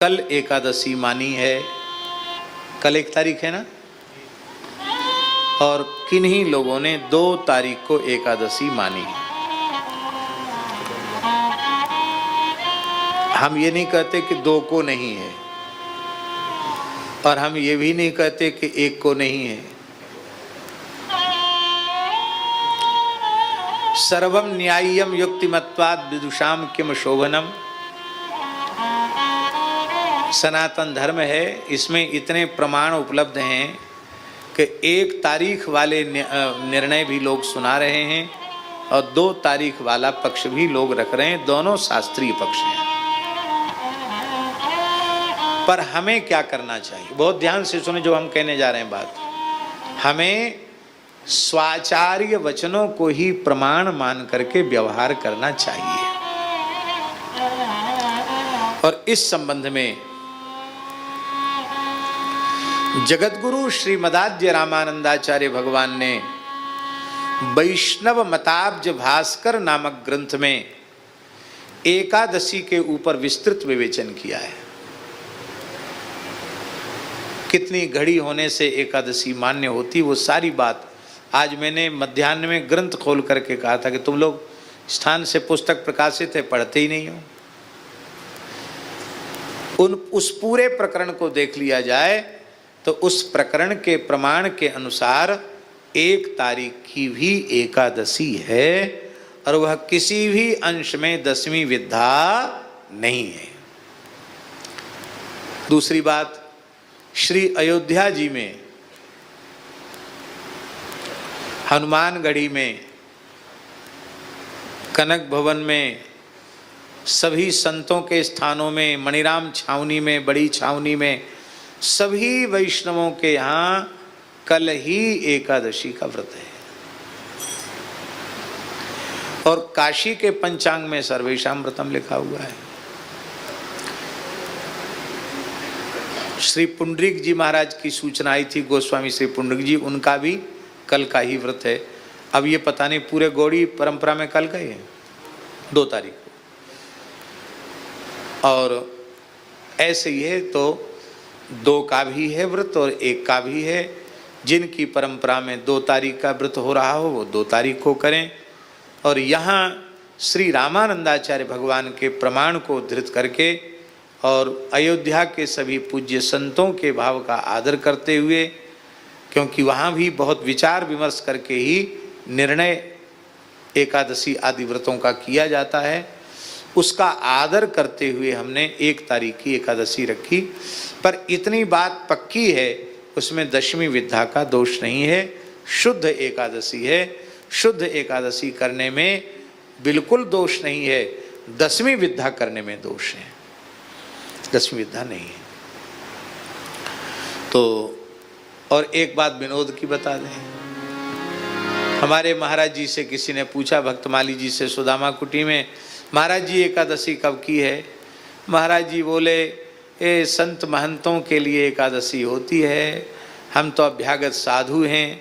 कल एकादशी मानी है, कल 1 तारीख है ना, और किन्हीं लोगों ने 2 तारीख को एकादशी मानी है। हम ये नहीं कहते कि 2 को नहीं है, और हम ये भी नहीं कहते कि 1 को नहीं है। सर्वम न्याय्यम युक्तिमत्वाद विदुषाम किम शोभनम। सनातन धर्म है, इसमें इतने प्रमाण उपलब्ध हैं कि 1 तारीख वाले निर्णय भी लोग सुना रहे हैं और 2 तारीख वाला पक्ष भी लोग रख रहे हैं। दोनों शास्त्रीय पक्ष हैं। पर हमें क्या करना चाहिए, बहुत ध्यान से सुने जो हम कहने जा रहे हैं बात। हमें स्वाचार्य वचनों को ही प्रमाण मान करके व्यवहार करना चाहिए। और इस संबंध में जगतगुरु श्रीमदाद्य रामानंदाचार्य भगवान ने वैष्णव मताब्ज भास्कर नामक ग्रंथ में एकादशी के ऊपर विस्तृत विवेचन किया है। कितनी घड़ी होने से एकादशी मान्य होती, वो सारी बात आज मैंने मध्याह्न में ग्रंथ खोल करके कहा था कि तुम लोग स्थान से पुस्तक प्रकाशित है, पढ़ते ही नहीं हो। उस पूरे प्रकरण को देख लिया जाए तो उस प्रकरण के प्रमाण के अनुसार 1 तारीख की भी एकादशी है, और वह किसी भी अंश में 10वीं विद्या नहीं है। दूसरी बात, श्री अयोध्या जी में हनुमानगढ़ी में कनक भवन में सभी संतों के स्थानों में, मणिराम छावनी में, बड़ी छावनी में, सभी वैष्णवों के यहाँ कल ही एकादशी का व्रत है। और काशी के पंचांग में सर्वेशाम व्रतम लिखा हुआ है। श्री पुंडरीक जी महाराज की सूचना आई थी, गोस्वामी श्री पुंडरीक जी, उनका भी कल का ही व्रत है। अब ये पता नहीं पूरे गौड़ी परंपरा में कल का ही है, 2 तारीख को। और ऐसे ही है तो 2 का भी है व्रत और 1 का भी है। जिनकी परंपरा में 2 तारीख का व्रत हो रहा हो वो 2 तारीख को करें। और यहाँ श्री रामानंदाचार्य भगवान के प्रमाण को उद्धृत करके और अयोध्या के सभी पूज्य संतों के भाव का आदर करते हुए, क्योंकि वहाँ भी बहुत विचार विमर्श करके ही निर्णय एकादशी आदि व्रतों का किया जाता है, उसका आदर करते हुए हमने 1 तारीख की एकादशी रखी। पर इतनी बात पक्की है, उसमें 10वीं विद्या का दोष नहीं है, शुद्ध एकादशी है। शुद्ध एकादशी करने में बिल्कुल दोष नहीं है, 10वीं विद्या करने में दोष है, 10वीं विद्या नहीं है। तो और एक बात विनोद की बता दें, हमारे महाराज जी से किसी ने पूछा, भक्तमाली जी से सुदामा कुटी में, महाराज जी एकादशी कब की है? महाराज जी बोले, ये संत महंतों के लिए एकादशी होती है, हम तो अभ्यागत साधु हैं,